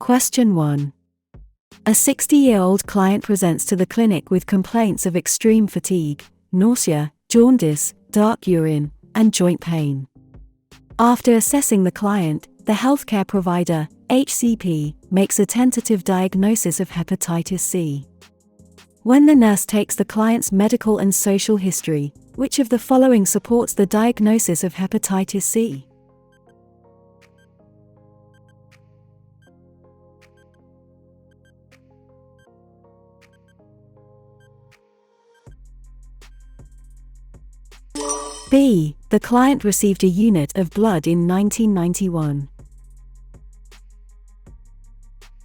Question 1. A 60-year-old client presents to the clinic with complaints of extreme fatigue, nausea, jaundice, dark urine, and joint pain. After assessing the client, the healthcare provider, HCP, makes a tentative diagnosis of hepatitis C. When the nurse takes the client's medical and social history, which of the following supports the diagnosis of hepatitis C? B. The client received a unit of blood in 1991.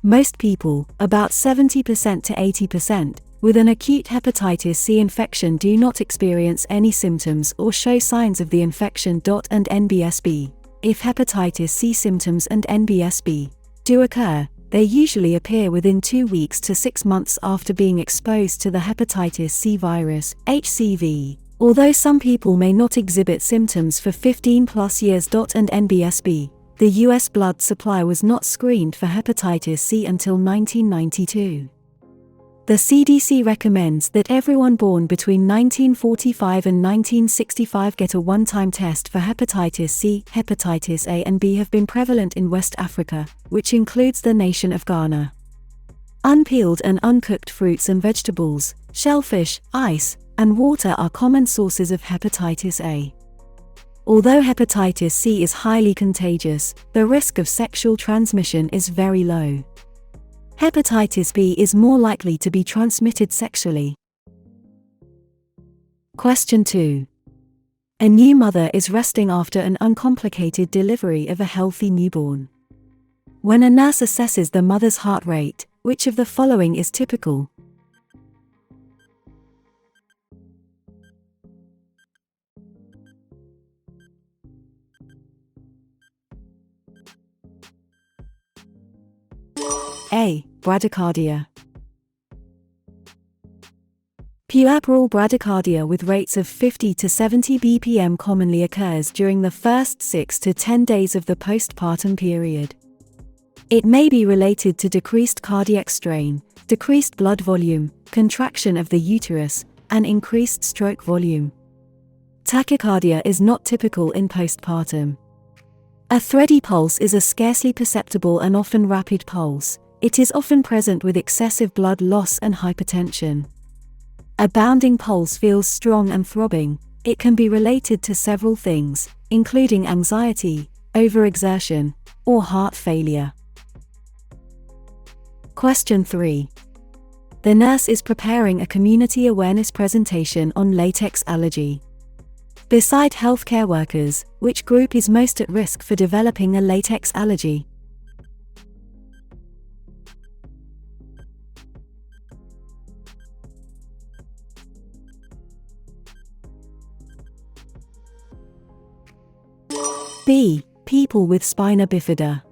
Most people, about 70% to 80%, with an acute hepatitis C infection do not experience any symptoms or show signs of the infection. And NBSB. If hepatitis C symptoms and NBSB do occur, they usually appear within 2 weeks to 6 months after being exposed to the hepatitis C virus, HCV. Although some people may not exhibit symptoms for 15+ years. And NBSB. The U.S. blood supply was not screened for hepatitis C until 1992. The CDC recommends that everyone born between 1945 and 1965 get a one-time test for hepatitis C. Hepatitis A and B have been prevalent in West Africa, which includes the nation of Ghana. Unpeeled and uncooked fruits and vegetables, shellfish, ice, and water are common sources of hepatitis A. Although hepatitis C is highly contagious, the risk of sexual transmission is very low. Hepatitis B is more likely to be transmitted sexually. Question 2. A new mother is resting after an uncomplicated delivery of a healthy newborn. When a nurse assesses the mother's heart rate, which of the following is typical? A. Bradycardia. Puerperal bradycardia with rates of 50 to 70 bpm commonly occurs during the first 6 to 10 days of the postpartum period. It may be related to decreased cardiac strain, decreased blood volume, contraction of the uterus, and increased stroke volume. Tachycardia is not typical in postpartum. A thready pulse is a scarcely perceptible and often rapid pulse. It is often present with excessive blood loss and hypertension. A bounding pulse feels strong and throbbing. It can be related to several things, including anxiety, overexertion, or heart failure. Question 3. The nurse is preparing a community awareness presentation on latex allergy. Beside healthcare workers, which group is most at risk for developing a latex allergy? B. People with spina bifida.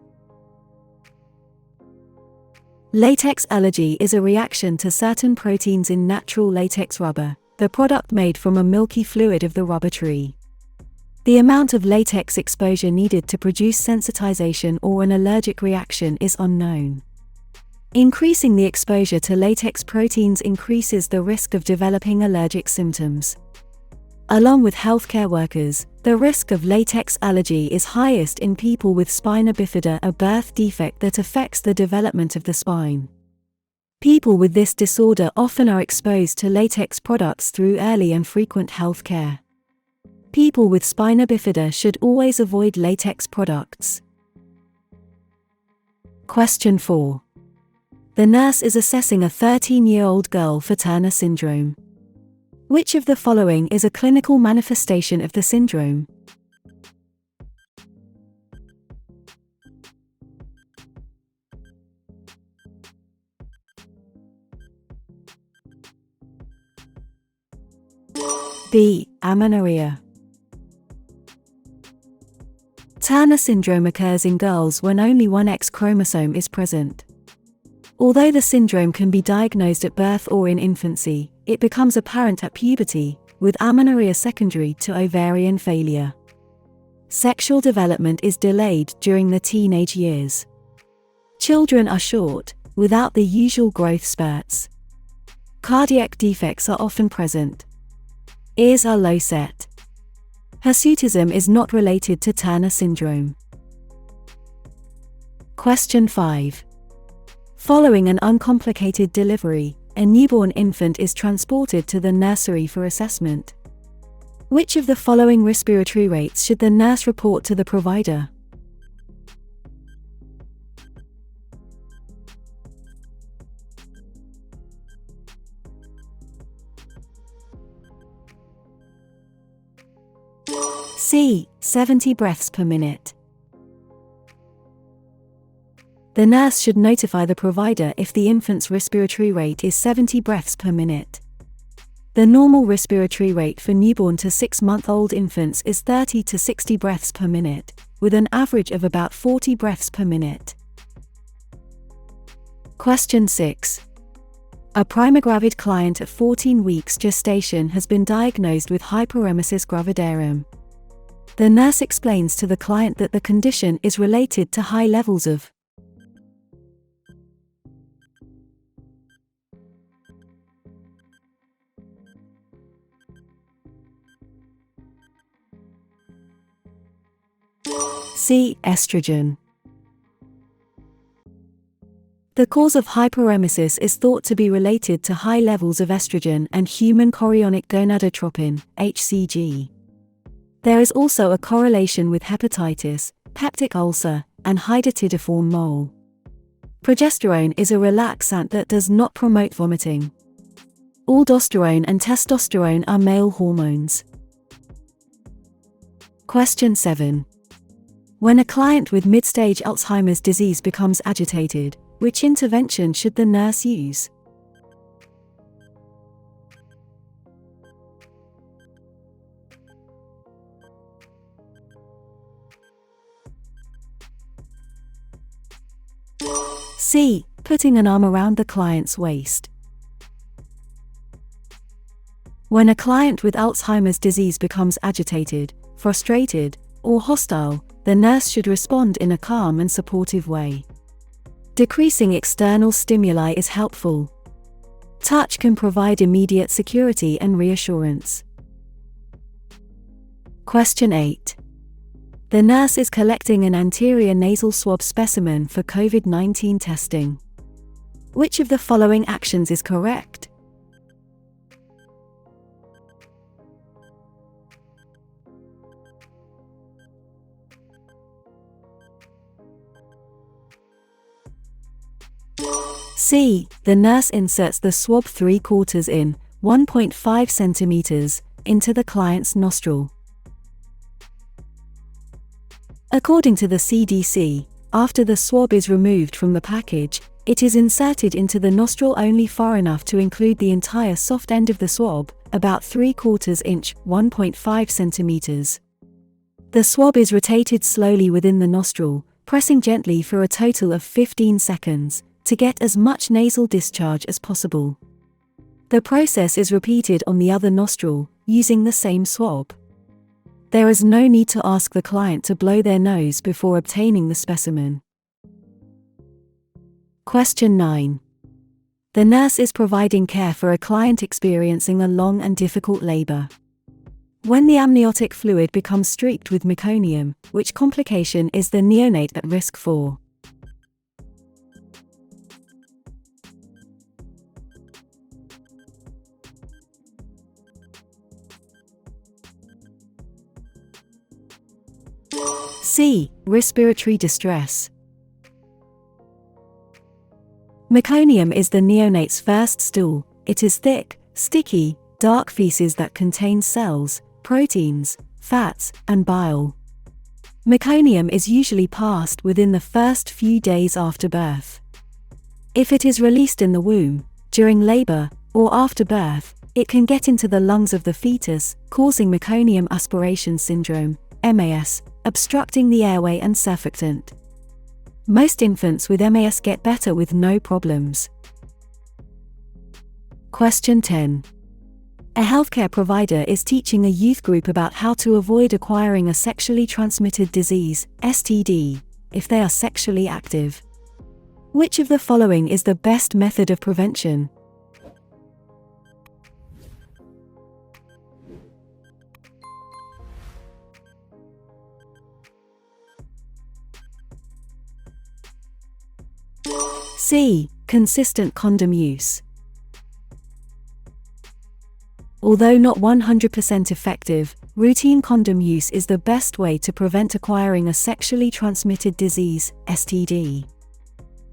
Latex allergy is a reaction to certain proteins in natural latex rubber, the product made from a milky fluid of the rubber tree. The amount of latex exposure needed to produce sensitization or an allergic reaction is unknown. Increasing the exposure to latex proteins increases the risk of developing allergic symptoms. Along with healthcare workers, the risk of latex allergy is highest in people with spina bifida, a birth defect that affects the development of the spine. People with this disorder often are exposed to latex products through early and frequent health care. People with spina bifida should always avoid latex products. Question 4. The nurse is assessing a 13-year-old girl for Turner syndrome. Which of the following is a clinical manifestation of the syndrome? B. Amenorrhea. Turner syndrome occurs in girls when only one X chromosome is present. Although the syndrome can be diagnosed at birth or in infancy, it becomes apparent at puberty, with amenorrhea secondary to ovarian failure. Sexual development is delayed during the teenage years. Children are short, without the usual growth spurts. Cardiac defects are often present. Ears are low set. Hirsutism is not related to Turner syndrome. Question 5. Following an uncomplicated delivery, a newborn infant is transported to the nursery for assessment. Which of the following respiratory rates should the nurse report to the provider? C. 70 breaths per minute. The nurse should notify the provider if the infant's respiratory rate is 70 breaths per minute. The normal respiratory rate for newborn to 6-month-old infants is 30 to 60 breaths per minute, with an average of about 40 breaths per minute. Question 6. A primogravid client at 14 weeks gestation has been diagnosed with hyperemesis gravidarum. The nurse explains to the client that the condition is related to high levels of C. Estrogen. The cause of hyperemesis is thought to be related to high levels of estrogen and human chorionic gonadotropin, HCG. There is also a correlation with hepatitis, peptic ulcer, and hydatidiform mole. Progesterone is a relaxant that does not promote vomiting. Aldosterone and testosterone are male hormones. Question 7. When a client with mid-stage Alzheimer's disease becomes agitated, which intervention should the nurse use? C. Putting an arm around the client's waist. When a client with Alzheimer's disease becomes agitated, frustrated, or hostile, the nurse should respond in a calm and supportive way. Decreasing external stimuli is helpful. Touch can provide immediate security and reassurance. Question 8. The nurse is collecting an anterior nasal swab specimen for COVID-19 testing. Which of the following actions is correct? C. The nurse inserts the swab 3/4 in, 1.5 centimeters, into the client's nostril. According to the CDC, after the swab is removed from the package, it is inserted into the nostril only far enough to include the entire soft end of the swab, about 3/4 inch, 1.5 centimeters. The swab is rotated slowly within the nostril, pressing gently for a total of 15 seconds, to get as much nasal discharge as possible. The process is repeated on the other nostril, using the same swab. There is no need to ask the client to blow their nose before obtaining the specimen. Question 9. The nurse is providing care for a client experiencing a long and difficult labor. When the amniotic fluid becomes streaked with meconium, which complication is the neonate at risk for? C. Respiratory distress. Meconium is the neonate's first stool. It is thick, sticky, dark feces that contains cells, proteins, fats, and bile. Meconium is usually passed within the first few days after birth. If it is released in the womb, during labor, or after birth, it can get into the lungs of the fetus, causing meconium aspiration syndrome, MAS, obstructing the airway and surfactant. Most infants with MAS get better with no problems. Question 10. A healthcare provider is teaching a youth group about how to avoid acquiring a sexually transmitted disease, STD, if they are sexually active. Which of the following is the best method of prevention? C. Consistent condom use. Although not 100% effective, routine condom use is the best way to prevent acquiring a sexually transmitted disease, STD.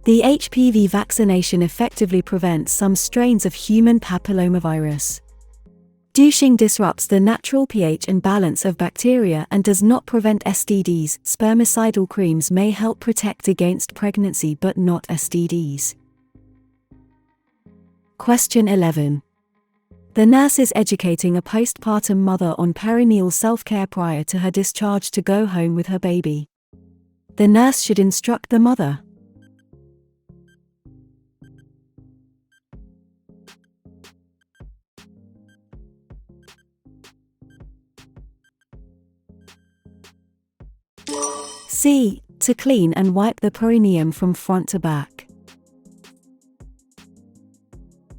The HPV vaccination effectively prevents some strains of human papillomavirus. Douching disrupts the natural pH and balance of bacteria and does not prevent STDs. Spermicidal creams may help protect against pregnancy but not STDs. Question 11. The nurse is educating a postpartum mother on perineal self-care prior to her discharge to go home with her baby. The nurse should instruct the mother. C. To clean and wipe the perineum from front to back.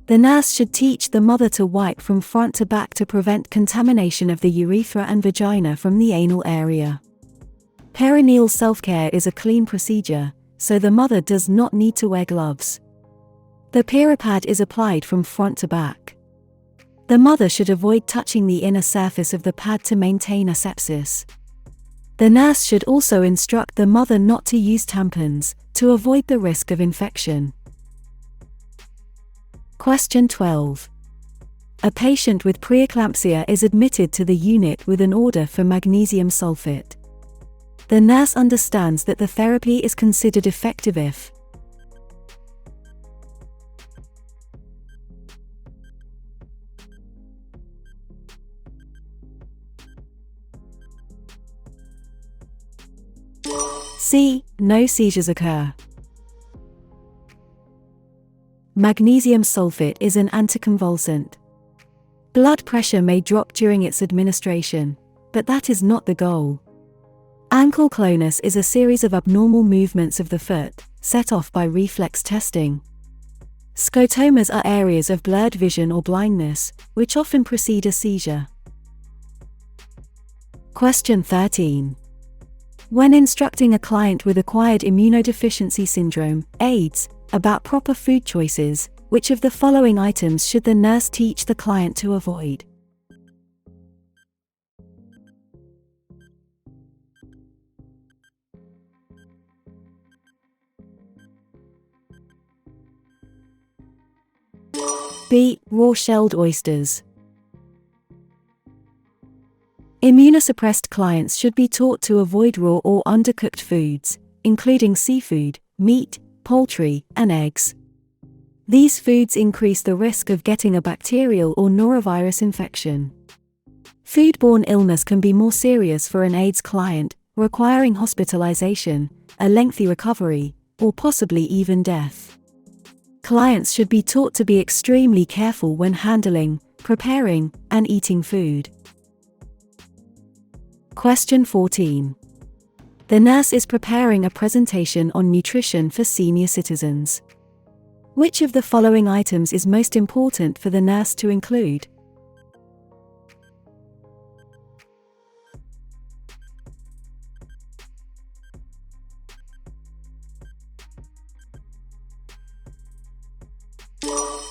The nurse should teach the mother to wipe from front to back to prevent contamination of the urethra and vagina from the anal area. Perineal self-care is a clean procedure, so the mother does not need to wear gloves. The peripad is applied from front to back. The mother should avoid touching the inner surface of the pad to maintain asepsis. The nurse should also instruct the mother not to use tampons, to avoid the risk of infection. Question 12. A patient with preeclampsia is admitted to the unit with an order for magnesium sulfate. The nurse understands that the therapy is considered effective if C. No seizures occur. Magnesium sulfate is an anticonvulsant. Blood pressure may drop during its administration, but that is not the goal. Ankle clonus is a series of abnormal movements of the foot, set off by reflex testing. Scotomas are areas of blurred vision or blindness, which often precede a seizure. Question 13. When instructing a client with acquired immunodeficiency syndrome, AIDS, about proper food choices, which of the following items should the nurse teach the client to avoid? B. Raw shelled oysters. Immunosuppressed clients should be taught to avoid raw or undercooked foods, including seafood, meat, poultry, and eggs. These foods increase the risk of getting a bacterial or norovirus infection. Foodborne illness can be more serious for an AIDS client, requiring hospitalization, a lengthy recovery, or possibly even death. Clients should be taught to be extremely careful when handling, preparing, and eating food. Question 14. The nurse is preparing a presentation on nutrition for senior citizens. Which of the following items is most important for the nurse to include?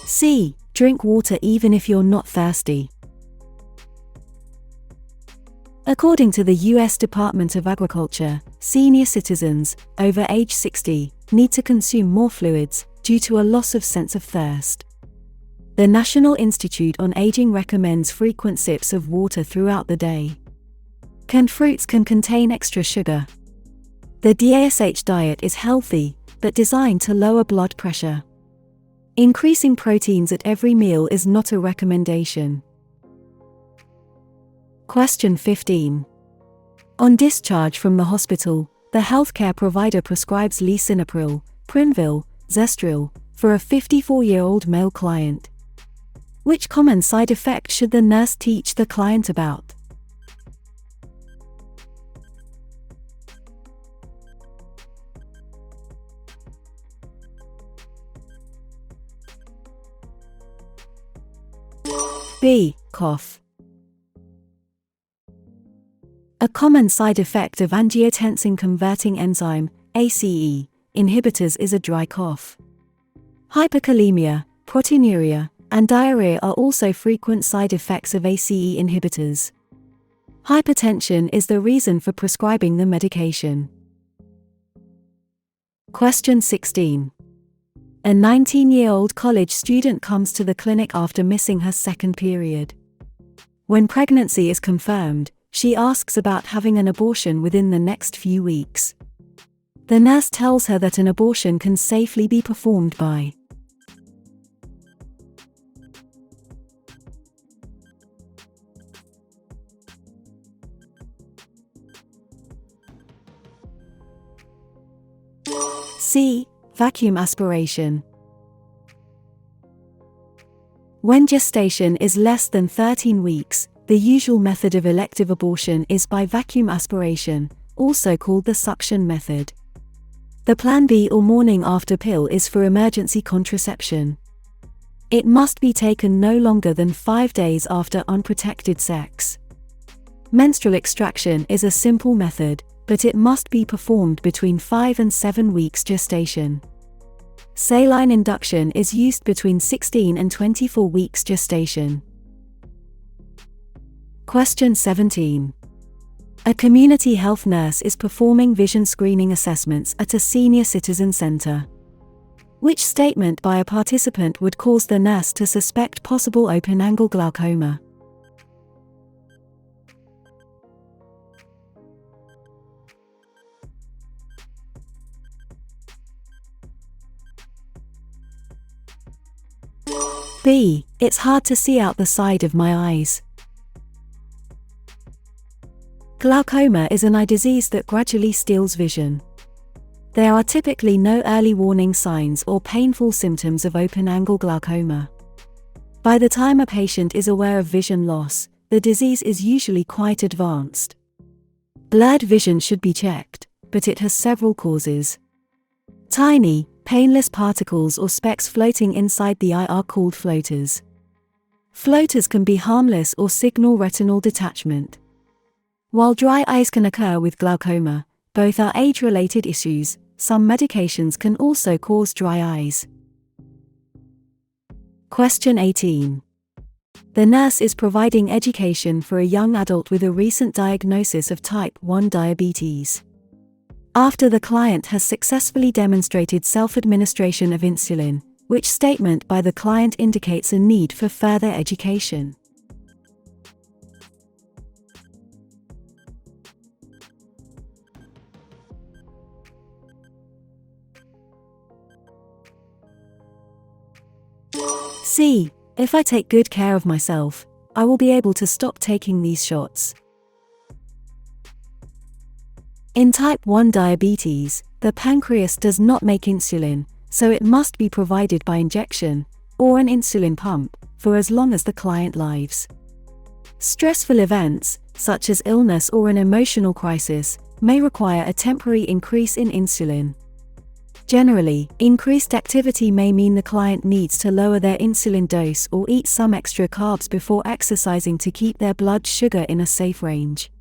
C. Drink water even if you're not thirsty. According to the U.S. Department of Agriculture, senior citizens, over age 60, need to consume more fluids, due to a loss of sense of thirst. The National Institute on Aging recommends frequent sips of water throughout the day. Canned fruits can contain extra sugar. The DASH diet is healthy, but designed to lower blood pressure. Increasing proteins at every meal is not a recommendation. Question 15. On discharge from the hospital, the healthcare provider prescribes lisinopril, Prinvil, Zestril, for a 54-year-old male client. Which common side effect should the nurse teach the client about? B. Cough. A common side effect of angiotensin-converting enzyme, ACE, inhibitors is a dry cough. Hyperkalemia, proteinuria, and diarrhea are also frequent side effects of ACE inhibitors. Hypertension is the reason for prescribing the medication. Question 16. A 19-year-old college student comes to the clinic after missing her second period. When pregnancy is confirmed, she asks about having an abortion within the next few weeks. The nurse tells her that an abortion can safely be performed by C. Vacuum aspiration. When gestation is less than 13 weeks, the usual method of elective abortion is by vacuum aspiration, also called the suction method. The Plan B or morning after pill is for emergency contraception. It must be taken no longer than 5 days after unprotected sex. Menstrual extraction is a simple method, but it must be performed between 5 and 7 weeks gestation. Saline induction is used between 16 and 24 weeks gestation. Question 17. A community health nurse is performing vision screening assessments at a senior citizen center. Which statement by a participant would cause the nurse to suspect possible open-angle glaucoma? B. It's hard to see out the side of my eyes. Glaucoma is an eye disease that gradually steals vision. There are typically no early warning signs or painful symptoms of open-angle glaucoma. By the time a patient is aware of vision loss, the disease is usually quite advanced. Blurred vision should be checked, but it has several causes. Tiny, painless particles or specks floating inside the eye are called floaters. Floaters can be harmless or signal retinal detachment. While dry eyes can occur with glaucoma, both are age-related issues. Some medications can also cause dry eyes. Question 18. The nurse is providing education for a young adult with a recent diagnosis of type 1 diabetes. After the client has successfully demonstrated self-administration of insulin, which statement by the client indicates a need for further education? C. If I take good care of myself, I will be able to stop taking these shots. In type 1 diabetes, the pancreas does not make insulin, so it must be provided by injection, or an insulin pump, for as long as the client lives. Stressful events, such as illness or an emotional crisis, may require a temporary increase in insulin. Generally, increased activity may mean the client needs to lower their insulin dose or eat some extra carbs before exercising to keep their blood sugar in a safe range.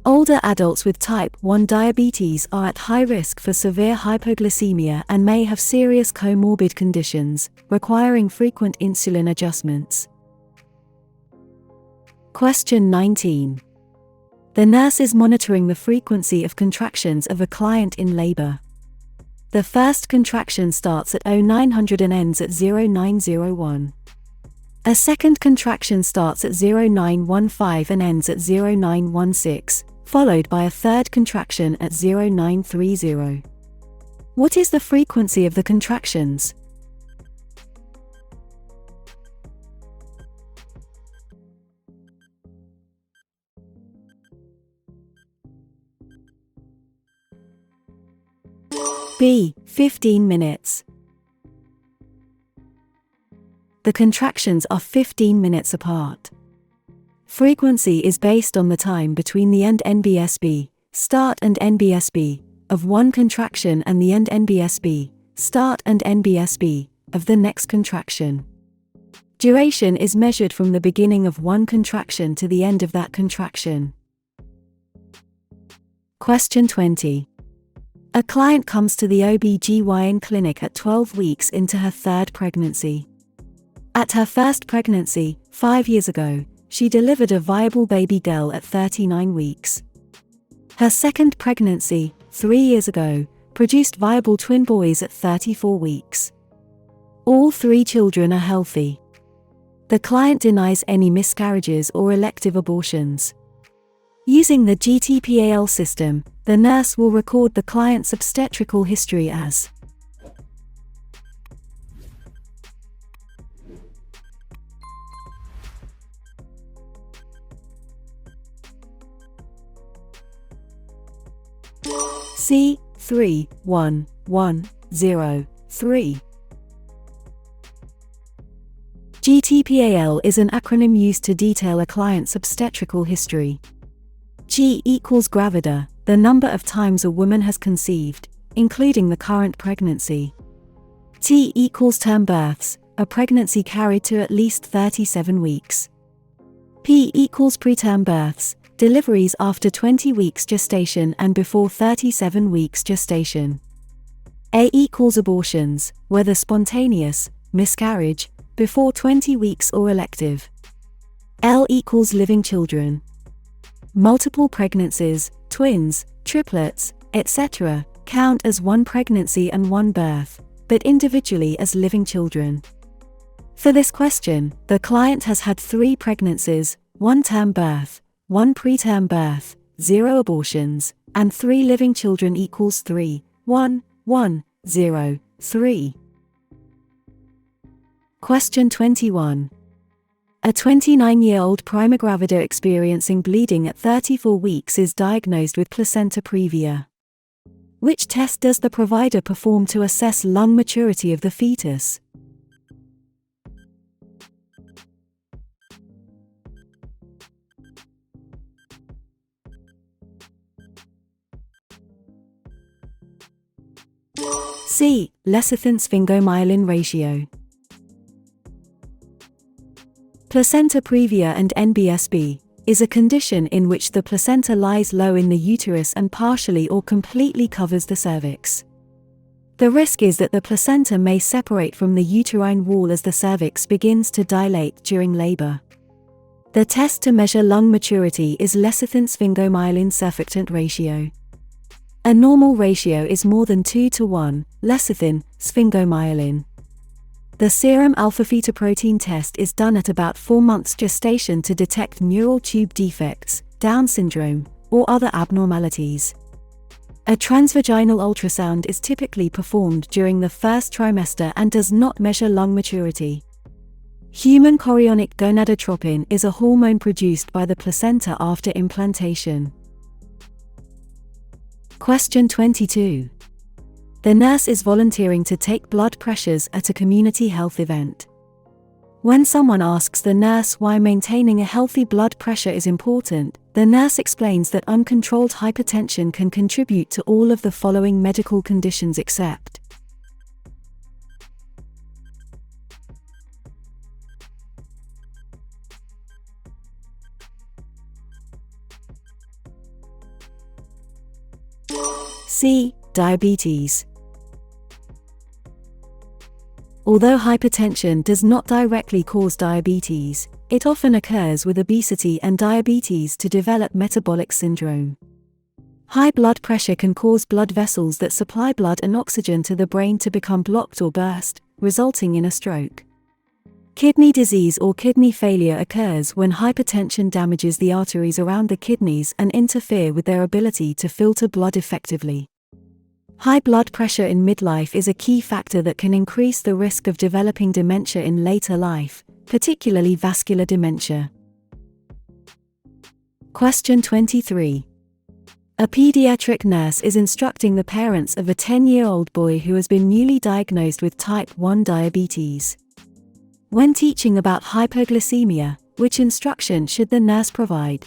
Older adults with type 1 diabetes are at high risk for severe hypoglycemia and may have serious comorbid conditions, requiring frequent insulin adjustments. Question 19. The nurse is monitoring the frequency of contractions of a client in labor. The first contraction starts at 0900 and ends at 0901. A second contraction starts at 0915 and ends at 0916, followed by a third contraction at 0930. What is the frequency of the contractions? B. 15 minutes. The contractions are 15 minutes apart. Frequency is based on the time between the end NBSB, start and NBSB, of one contraction and the end NBSB, start and NBSB, of the next contraction. Duration is measured from the beginning of one contraction to the end of that contraction. Question 20. A client comes to the OB/GYN clinic at 12 weeks into her third pregnancy. At her first pregnancy, 5 years ago, she delivered a viable baby girl at 39 weeks. Her second pregnancy, 3 years ago, produced viable twin boys at 34 weeks. All 3 children are healthy. The client denies any miscarriages or elective abortions. Using the GTPAL system, the nurse will record the client's obstetrical history as C31103. GTPAL is an acronym used to detail a client's obstetrical history. G equals gravida, the number of times a woman has conceived, including the current pregnancy. T equals term births, a pregnancy carried to at least 37 weeks. P equals preterm births, deliveries after 20 weeks gestation and before 37 weeks gestation. A equals abortions, whether spontaneous, miscarriage, before 20 weeks or elective. L equals living children. Multiple pregnancies, twins, triplets, etc., count as one pregnancy and one birth, but individually as living children. For this question, the client has had 3 pregnancies, 1 term birth, 1 preterm birth, 0 abortions, and 3 living children equals 3, 1, 1, 0, 3. Question 21. A 29-year-old prima gravida experiencing bleeding at 34 weeks is diagnosed with placenta previa. Which test does the provider perform to assess lung maturity of the fetus? C. Lecithin-sphingomyelin ratio. Placenta previa and NBSB is a condition in which the placenta lies low in the uterus and partially or completely covers the cervix. The risk is that the placenta may separate from the uterine wall as the cervix begins to dilate during labor. The test to measure lung maturity is lecithin-sphingomyelin surfactant ratio. A normal ratio is more than 2:1, lecithin, sphingomyelin. The serum alpha-fetoprotein test is done at about 4 months gestation to detect neural tube defects, Down syndrome, or other abnormalities. A transvaginal ultrasound is typically performed during the first trimester and does not measure lung maturity. Human chorionic gonadotropin is a hormone produced by the placenta after implantation. Question 22. The nurse is volunteering to take blood pressures at a community health event. When someone asks the nurse why maintaining a healthy blood pressure is important, the nurse explains that uncontrolled hypertension can contribute to all of the following medical conditions except C. Diabetes. Although hypertension does not directly cause diabetes, it often occurs with obesity and diabetes to develop metabolic syndrome. High blood pressure can cause blood vessels that supply blood and oxygen to the brain to become blocked or burst, resulting in a stroke. Kidney disease or kidney failure occurs when hypertension damages the arteries around the kidneys and interfere with their ability to filter blood effectively. High blood pressure in midlife is a key factor that can increase the risk of developing dementia in later life, particularly vascular dementia. Question 23. A pediatric nurse is instructing the parents of a 10-year-old boy who has been newly diagnosed with type 1 diabetes. When teaching about hypoglycemia, which instruction should the nurse provide?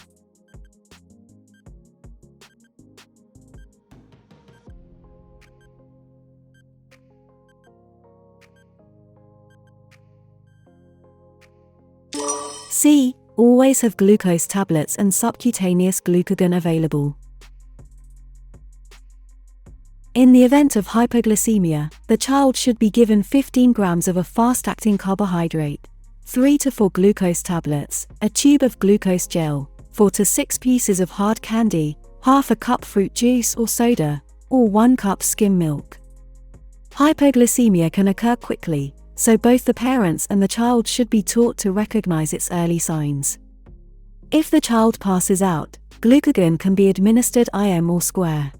C. Always have glucose tablets and subcutaneous glucagon available. In the event of hypoglycemia, the child should be given 15 grams of a fast-acting carbohydrate, 3 to 4 glucose tablets, a tube of glucose gel, 4 to 6 pieces of hard candy, half a cup fruit juice or soda, or 1 cup skim milk. Hypoglycemia can occur quickly, so both the parents and the child should be taught to recognize its early signs. If the child passes out, glucagon can be administered IM or square.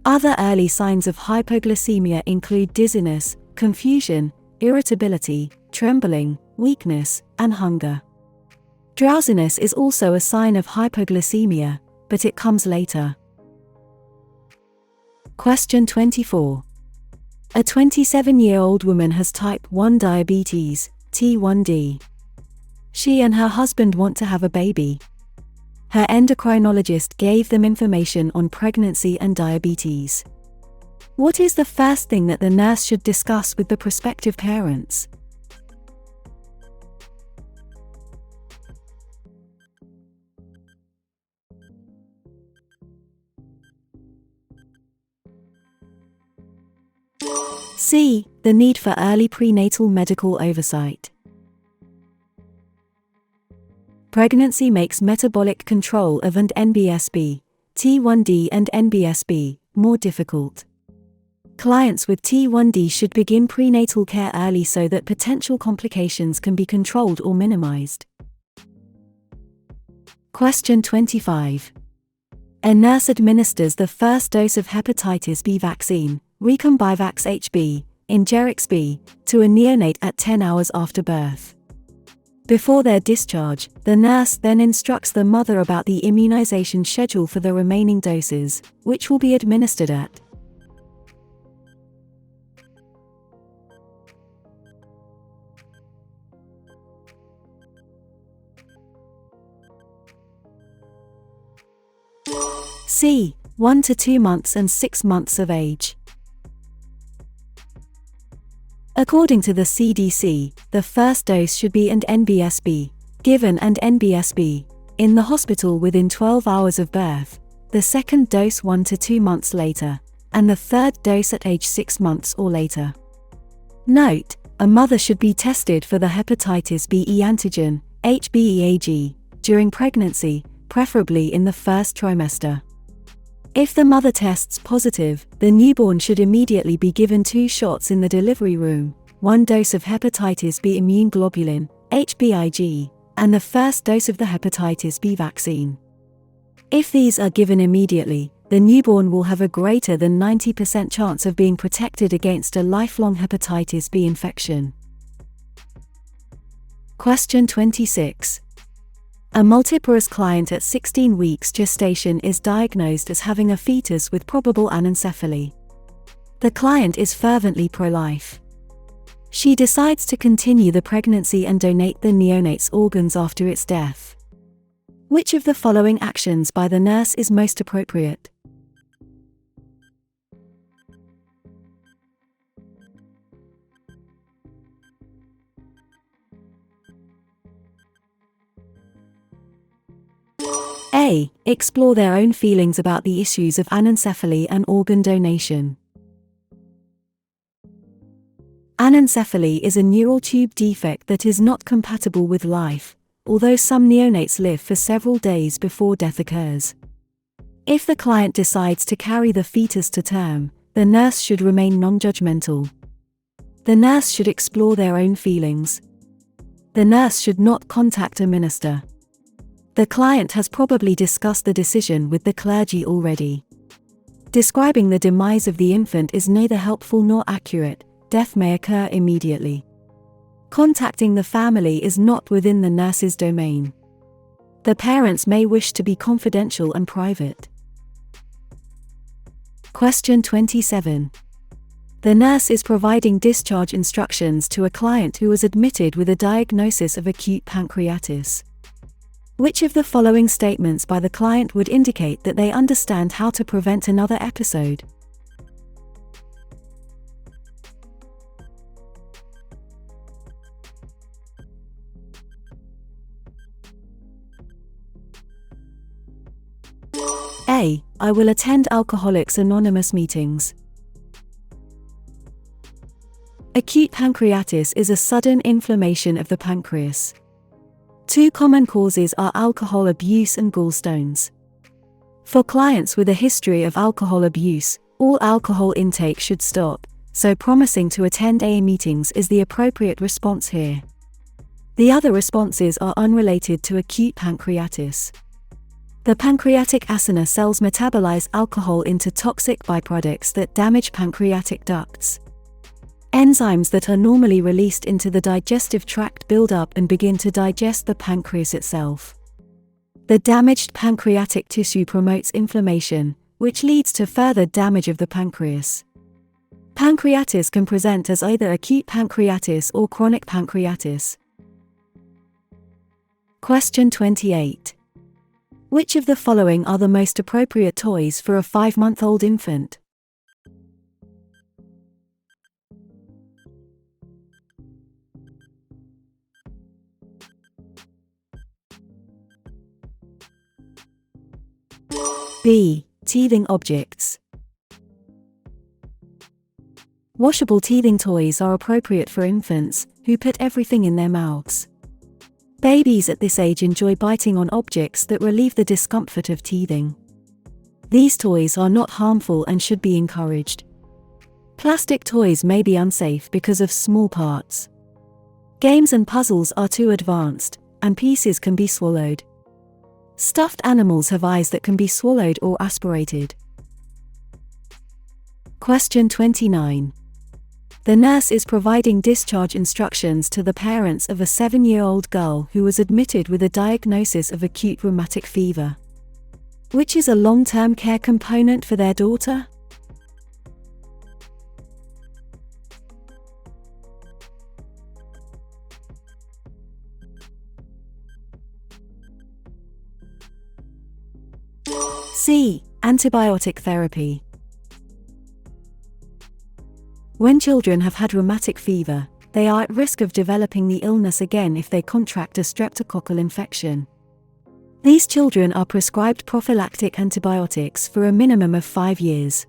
Other early signs of hypoglycemia include dizziness, confusion, irritability, trembling, weakness, and hunger. Drowsiness is also a sign of hypoglycemia, but it comes later. Question 24. A 27-year-old woman has type 1 diabetes, T1D. She and her husband want to have a baby. Her endocrinologist gave them information on pregnancy and diabetes. What is the first thing that the nurse should discuss with the prospective parents? C. The need for early prenatal medical oversight. Pregnancy makes metabolic control of and NBSB, T1D and NBSB, more difficult. Clients with T1D should begin prenatal care early so that potential complications can be controlled or minimized. Question 25. A nurse administers the first dose of hepatitis B vaccine, Recombivax HB, Ingerix B, to a neonate at 10 hours after birth. Before their discharge, the nurse then instructs the mother about the immunization schedule for the remaining doses, which will be administered at C. 1 to 2 months and 6 months of age. According to the CDC, the first dose should be an NBSB, given and NBSB, in the hospital within 12 hours of birth, the second dose 1 to 2 months later, and the third dose at age 6 months or later. Note, a mother should be tested for the hepatitis B antigen, HBeAg, during pregnancy, preferably in the first trimester. If the mother tests positive, the newborn should immediately be given 2 shots in the delivery room, 1 dose of hepatitis B immune globulin, HBIg, and the first dose of the hepatitis B vaccine. If these are given immediately, the newborn will have a greater than 90% chance of being protected against a lifelong hepatitis B infection. Question 26. A multiparous client at 16 weeks gestation is diagnosed as having a fetus with probable anencephaly. The client is fervently pro-life. She decides to continue the pregnancy and donate the neonate's organs after its death. Which of the following actions by the nurse is most appropriate? A. Explore their own feelings about the issues of anencephaly and organ donation. Anencephaly is a neural tube defect that is not compatible with life, although some neonates live for several days before death occurs. If the client decides to carry the fetus to term, the nurse should remain non-judgmental. The nurse should explore their own feelings. The nurse should not contact a minister. The client has probably discussed the decision with the clergy already. Describing the demise of the infant is neither helpful nor accurate. Death may occur immediately. Contacting the family is not within the nurse's domain. The parents may wish to be confidential and private. Question 27. The nurse is providing discharge instructions to a client who was admitted with a diagnosis of acute pancreatitis. Which of the following statements by the client would indicate that they understand how to prevent another episode? A. I will attend Alcoholics Anonymous meetings. Acute pancreatitis is a sudden inflammation of the pancreas. Two common causes are alcohol abuse and gallstones. For clients with a history of alcohol abuse, all alcohol intake should stop, so promising to attend AA meetings is the appropriate response here. The other responses are unrelated to acute pancreatitis. The pancreatic acinar cells metabolize alcohol into toxic byproducts that damage pancreatic ducts. Enzymes that are normally released into the digestive tract build up and begin to digest the pancreas itself. The damaged pancreatic tissue promotes inflammation, which leads to further damage of the pancreas. Pancreatitis can present as either acute pancreatitis or chronic pancreatitis. Question 28. Which of the following are the most appropriate toys for a 5-month-old infant? B. Teething objects. Washable teething toys are appropriate for infants, who put everything in their mouths. Babies at this age enjoy biting on objects that relieve the discomfort of teething. These toys are not harmful and should be encouraged. Plastic toys may be unsafe because of small parts. Games and puzzles are too advanced, and pieces can be swallowed. Stuffed animals have eyes that can be swallowed or aspirated. Question 29. The nurse is providing discharge instructions to the parents of a 7-year-old girl who was admitted with a diagnosis of acute rheumatic fever. Which is a long-term care component for their daughter? C. Antibiotic therapy. When children have had rheumatic fever, they are at risk of developing the illness again if they contract a streptococcal infection. These children are prescribed prophylactic antibiotics for a minimum of 5 years.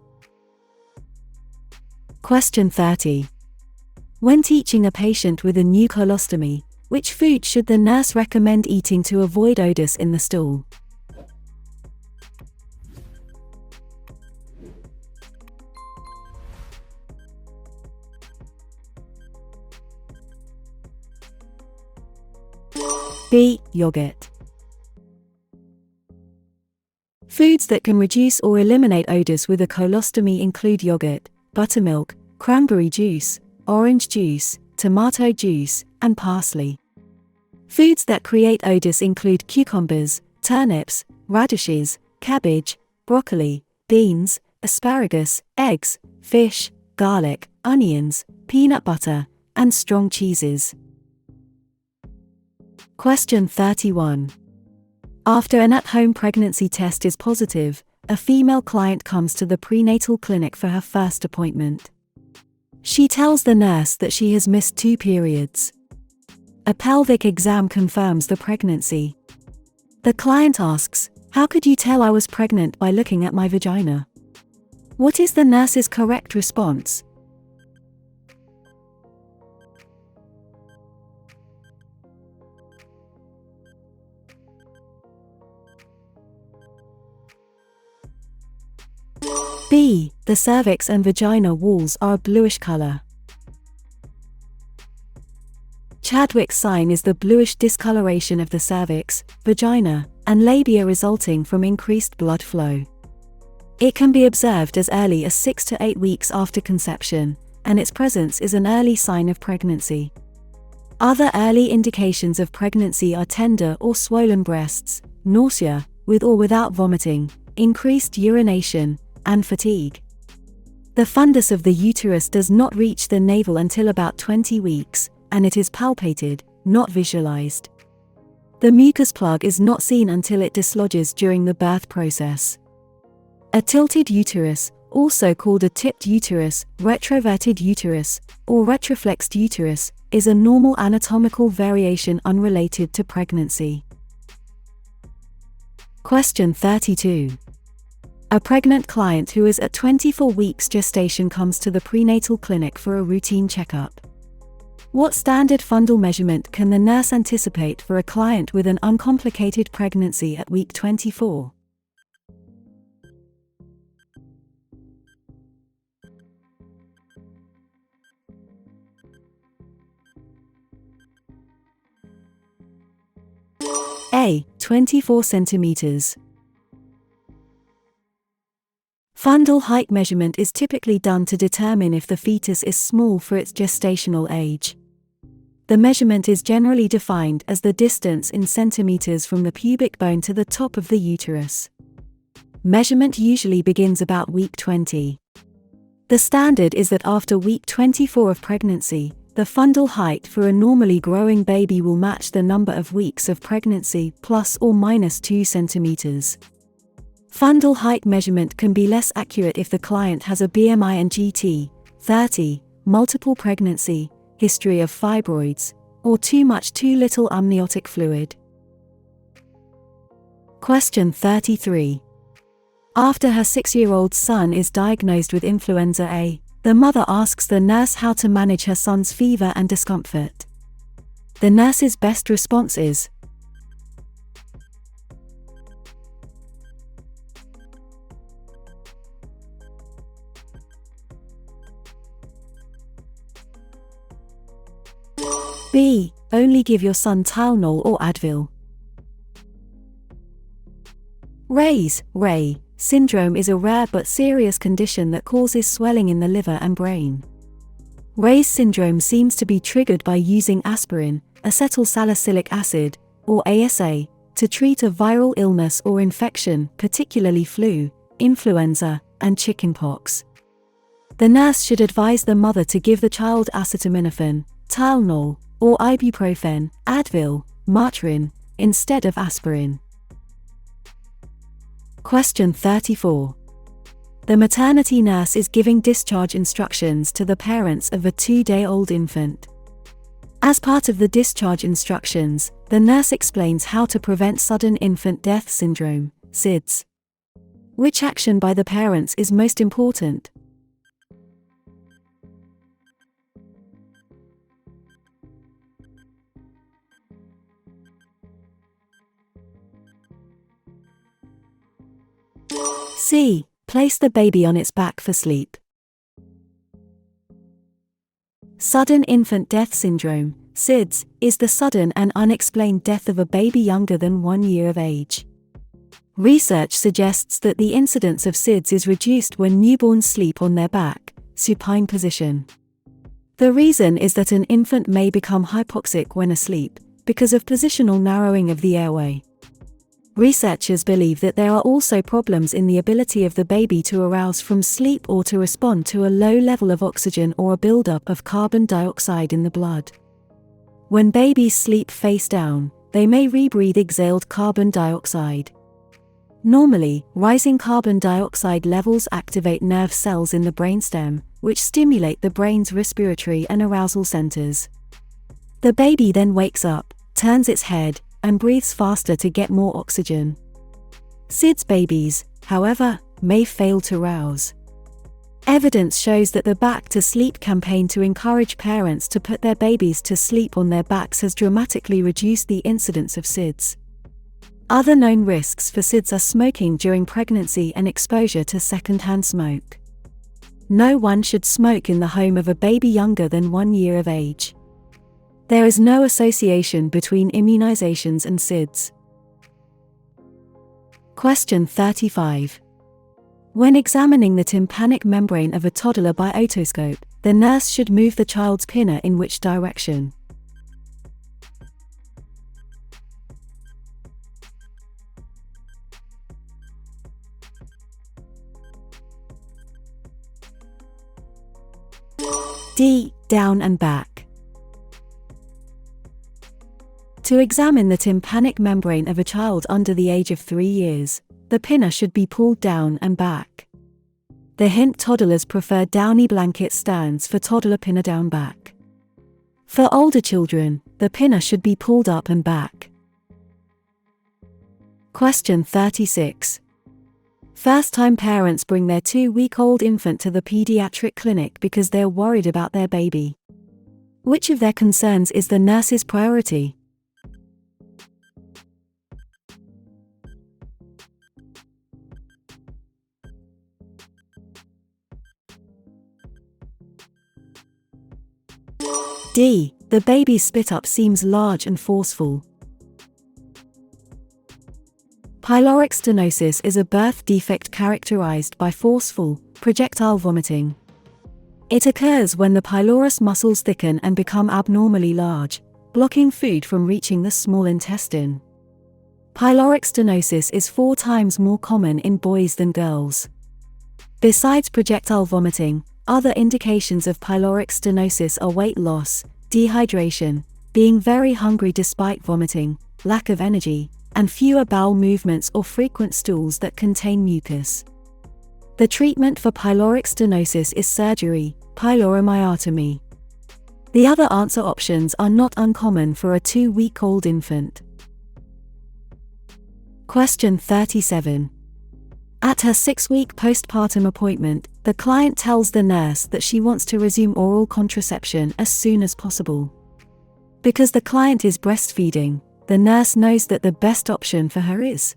Question 30. When teaching a patient with a new colostomy, which food should the nurse recommend eating to avoid odors in the stool? B. Yogurt. Foods that can reduce or eliminate odors with a colostomy include yogurt, buttermilk, cranberry juice, orange juice, tomato juice, and parsley. Foods that create odors include cucumbers, turnips, radishes, cabbage, broccoli, beans, asparagus, eggs, fish, garlic, onions, peanut butter, and strong cheeses. Question 31. After an at-home pregnancy test is positive, a female client comes to the prenatal clinic for her first appointment. She tells the nurse that she has missed 2 periods. A pelvic exam confirms the pregnancy. The client asks, "How could you tell I was pregnant by looking at my vagina?" What is the nurse's correct response? B. The cervix and vagina walls are a bluish color. Chadwick's sign is the bluish discoloration of the cervix, vagina, and labia resulting from increased blood flow. It can be observed as early as 6 to 8 weeks after conception, and its presence is an early sign of pregnancy. Other early indications of pregnancy are tender or swollen breasts, nausea, with or without vomiting, increased urination, and fatigue. The fundus of the uterus does not reach the navel until about 20 weeks, and it is palpated, not visualized. The mucus plug is not seen until it dislodges during the birth process. A tilted uterus, also called a tipped uterus, retroverted uterus, or retroflexed uterus, is a normal anatomical variation unrelated to pregnancy. Question 32. A pregnant client who is at 24 weeks gestation comes to the prenatal clinic for a routine checkup. What standard fundal measurement can the nurse anticipate for a client with an uncomplicated pregnancy at week 24? A. 24 centimeters. Fundal height measurement is typically done to determine if the fetus is small for its gestational age. The measurement is generally defined as the distance in centimeters from the pubic bone to the top of the uterus. Measurement usually begins about week 20. The standard is that after week 24 of pregnancy, the fundal height for a normally growing baby will match the number of weeks of pregnancy plus or minus 2 centimeters. Fundal height measurement can be less accurate if the client has a BMI and GT, 30, multiple pregnancy, history of fibroids, or too little amniotic fluid. Question 33. After her 6-year-old son is diagnosed with influenza A, the mother asks the nurse how to manage her son's fever and discomfort. The nurse's best response is B. Only give your son Tylenol or Advil. Ray's syndrome is a rare but serious condition that causes swelling in the liver and brain. Ray's syndrome seems to be triggered by using aspirin, acetylsalicylic acid, or ASA, to treat a viral illness or infection, particularly flu, influenza, and chickenpox. The nurse should advise the mother to give the child acetaminophen, Tylenol, or ibuprofen, Advil, Motrin, instead of aspirin. Question 34. The maternity nurse is giving discharge instructions to the parents of a 2-day-old infant. As part of the discharge instructions, the nurse explains how to prevent sudden infant death syndrome, SIDS. Which action by the parents is most important? C. Place the baby on its back for sleep. Sudden infant death syndrome, SIDS, is the sudden and unexplained death of a baby younger than 1 year of age. Research suggests that the incidence of SIDS is reduced when newborns sleep on their back, supine position. The reason is that an infant may become hypoxic when asleep, because of positional narrowing of the airway. Researchers believe that there are also problems in the ability of the baby to arouse from sleep or to respond to a low level of oxygen or a buildup of carbon dioxide in the blood. When babies sleep face down, they may rebreathe exhaled carbon dioxide. Normally, rising carbon dioxide levels activate nerve cells in the brainstem, which stimulate the brain's respiratory and arousal centers. The baby then wakes up, turns its head, and breathes faster to get more oxygen. SIDS babies, however, may fail to rouse. Evidence shows that the Back to Sleep campaign to encourage parents to put their babies to sleep on their backs has dramatically reduced the incidence of SIDS. Other known risks for SIDS are smoking during pregnancy and exposure to secondhand smoke. No one should smoke in the home of a baby younger than 1 year of age. There is no association between immunizations and SIDS. Question 35. When examining the tympanic membrane of a toddler by otoscope, the nurse should move the child's pinna in which direction? D. Down and back. To examine the tympanic membrane of a child under the age of 3 years, the pinna should be pulled down and back. The hint toddlers prefer downy blanket stands for toddler pinna down back. For older children, the pinna should be pulled up and back. Question 36. First-time parents bring their 2-week-old infant to the pediatric clinic because they're worried about their baby. Which of their concerns is the nurse's priority? D. The baby's spit-up seems large and forceful. Pyloric stenosis is a birth defect characterized by forceful, projectile vomiting. It occurs when the pylorus muscles thicken and become abnormally large, blocking food from reaching the small intestine. Pyloric stenosis is 4 times more common in boys than girls. Besides projectile vomiting, other indications of pyloric stenosis are weight loss, dehydration, being very hungry despite vomiting, lack of energy, and fewer bowel movements or frequent stools that contain mucus. The treatment for pyloric stenosis is surgery, pyloromyotomy. The other answer options are not uncommon for a 2-week-old infant. Question 37. At her 6-week postpartum appointment, the client tells the nurse that she wants to resume oral contraception as soon as possible. Because the client is breastfeeding, the nurse knows that the best option for her is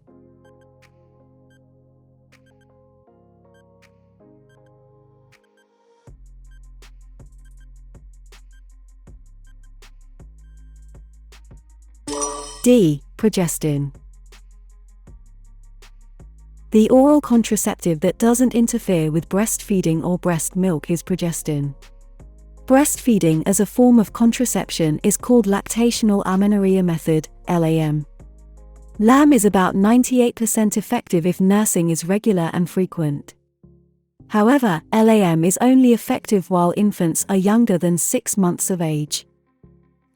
D. Progestin. The oral contraceptive that doesn't interfere with breastfeeding or breast milk is progestin. Breastfeeding as a form of contraception is called lactational amenorrhea method, LAM. LAM is about 98% effective if nursing is regular and frequent. However, LAM is only effective while infants are younger than 6 months of age.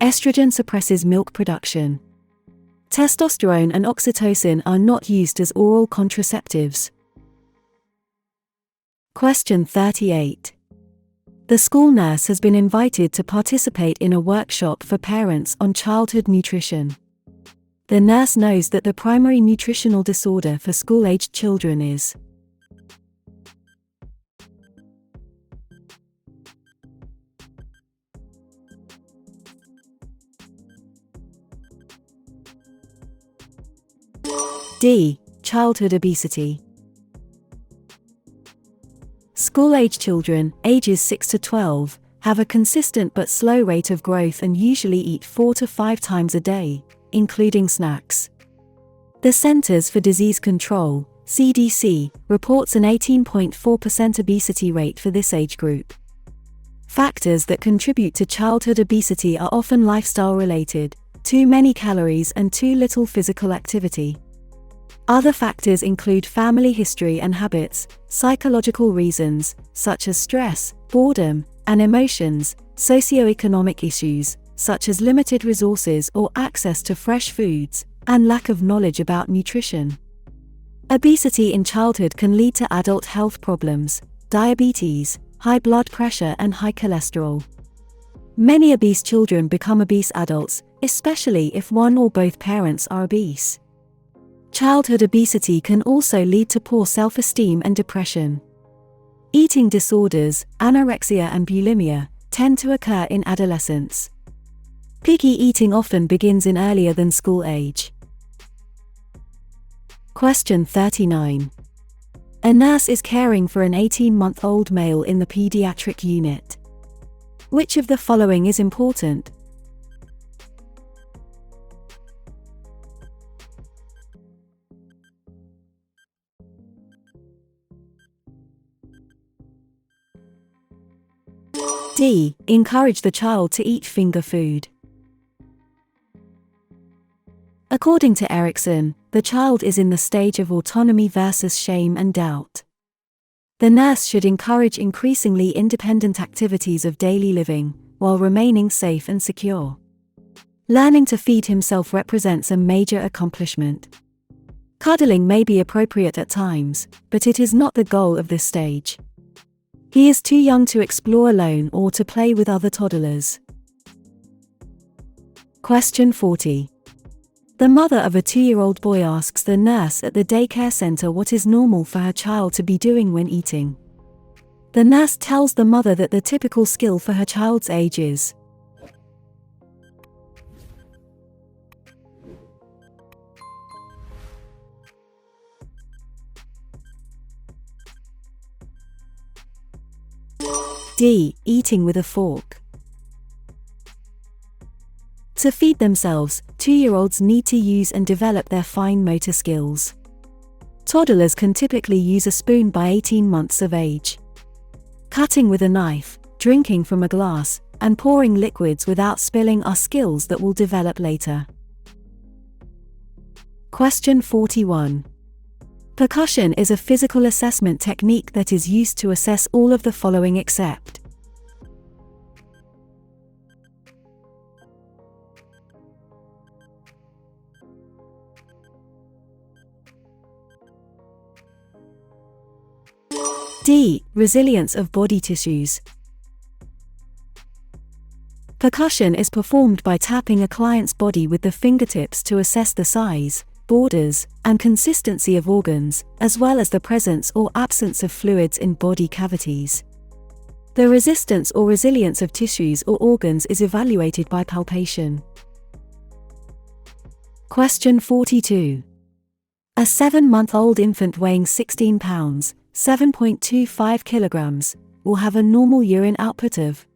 Estrogen suppresses milk production. Testosterone and oxytocin are not used as oral contraceptives. Question 38. The school nurse has been invited to participate in a workshop for parents on childhood nutrition. The nurse knows that the primary nutritional disorder for school-aged children is D. Childhood obesity. School-age children, ages 6 to 12, have a consistent but slow rate of growth and usually eat 4 to 5 times a day, including snacks. The Centers for Disease Control, CDC, reports an 18.4% obesity rate for this age group. Factors that contribute to childhood obesity are often lifestyle-related: too many calories and too little physical activity. Other factors include family history and habits, psychological reasons, such as stress, boredom, and emotions, socioeconomic issues, such as limited resources or access to fresh foods, and lack of knowledge about nutrition. Obesity in childhood can lead to adult health problems, diabetes, high blood pressure, and high cholesterol. Many obese children become obese adults, especially if one or both parents are obese. Childhood obesity can also lead to poor self-esteem and depression. Eating disorders, anorexia and bulimia, tend to occur in adolescence. Picky eating often begins in earlier than school age. Question 39. A nurse is caring for an 18-month-old male in the pediatric unit. Which of the following is important? D. Encourage the child to eat finger food. According to Erickson, the child is in the stage of autonomy versus shame and doubt. The nurse should encourage increasingly independent activities of daily living, while remaining safe and secure. Learning to feed himself represents a major accomplishment. Cuddling may be appropriate at times, but it is not the goal of this stage. He is too young to explore alone or to play with other toddlers. Question 40. The mother of a 2-year-old boy asks the nurse at the daycare center what is normal for her child to be doing when eating. The nurse tells the mother that the typical skill for her child's age is D. Eating with a fork. To feed themselves, 2-year-olds need to use and develop their fine motor skills. Toddlers can typically use a spoon by 18 months of age. Cutting with a knife, drinking from a glass, and pouring liquids without spilling are skills that will develop later. Question 41. Percussion is a physical assessment technique that is used to assess all of the following except D. Resilience of body tissues. Percussion is performed by tapping a client's body with the fingertips to assess the size, borders, and consistency of organs, as well as the presence or absence of fluids in body cavities. The resistance or resilience of tissues or organs is evaluated by palpation. Question 42. A 7-month-old infant weighing 16 pounds, 7.25 kilograms, will have a normal urine output of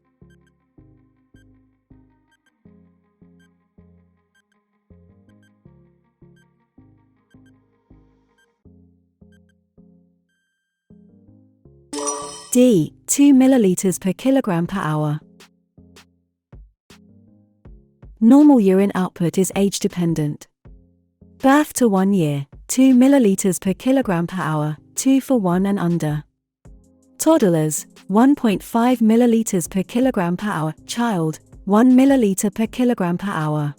D. 2 milliliters per kilogram per hour. Normal urine output is age-dependent. Birth to 1 year, 2 milliliters per kilogram per hour, 2 for 1 and under. Toddlers, 1.5 milliliters per kilogram per hour. Child, 1 milliliter per kilogram per hour.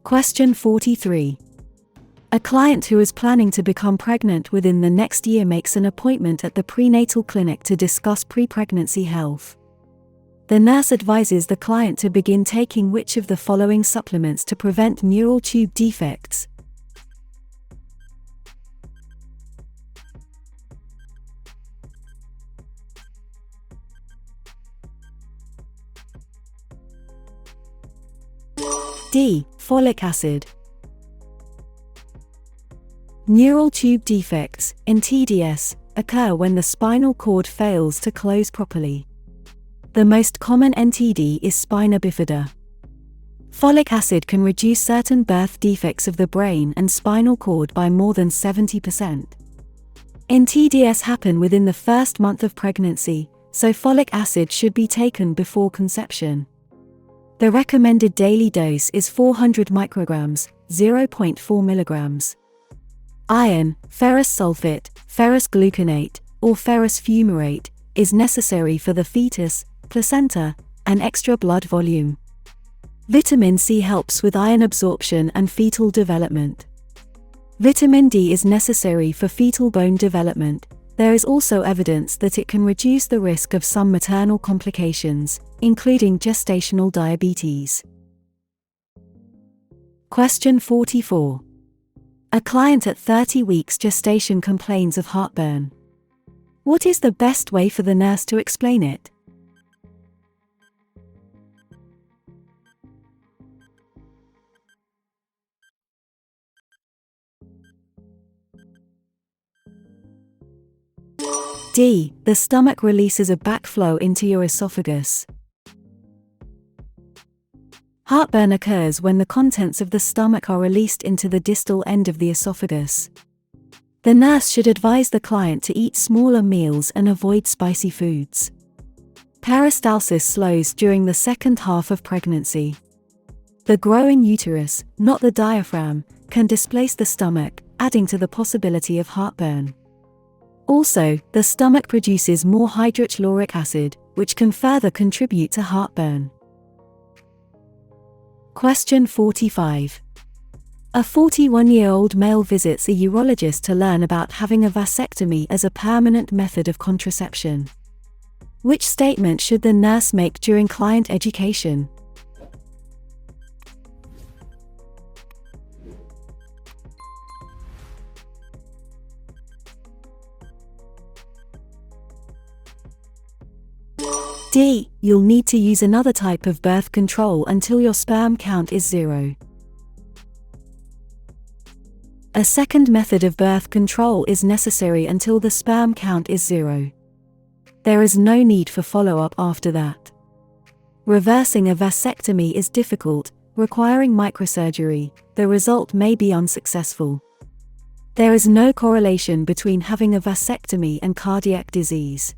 Question 43. A client who is planning to become pregnant within the next year makes an appointment at the prenatal clinic to discuss pre-pregnancy health. The nurse advises the client to begin taking which of the following supplements to prevent neural tube defects? D. Folic acid. Neural tube defects, NTDs, occur when the spinal cord fails to close properly. The most common NTD is spina bifida. Folic acid can reduce certain birth defects of the brain and spinal cord by more than 70%. NTDs happen within the first month of pregnancy, so folic acid should be taken before conception. The recommended daily dose is 400 micrograms, 0.4 milligrams. Iron, ferrous sulfate, ferrous gluconate, or ferrous fumarate, is necessary for the fetus, placenta, and extra blood volume. Vitamin C helps with iron absorption and fetal development. Vitamin D is necessary for fetal bone development. There is also evidence that it can reduce the risk of some maternal complications, including gestational diabetes. Question 44. A client at 30 weeks gestation complains of heartburn. What is the best way for the nurse to explain it? D. The stomach releases a backflow into your esophagus. Heartburn occurs when the contents of the stomach are released into the distal end of the esophagus. The nurse should advise the client to eat smaller meals and avoid spicy foods. Peristalsis slows during the second half of pregnancy. The growing uterus, not the diaphragm, can displace the stomach, adding to the possibility of heartburn. Also, the stomach produces more hydrochloric acid, which can further contribute to heartburn. Question 45. A 41-year-old male visits a urologist to learn about having a vasectomy as a permanent method of contraception. Which statement should the nurse make during client education? D. You'll need to use another type of birth control until your sperm count is 0. A second method of birth control is necessary until the sperm count is 0. There is no need for follow-up after that. Reversing a vasectomy is difficult, requiring microsurgery. The result may be unsuccessful. There is no correlation between having a vasectomy and cardiac disease.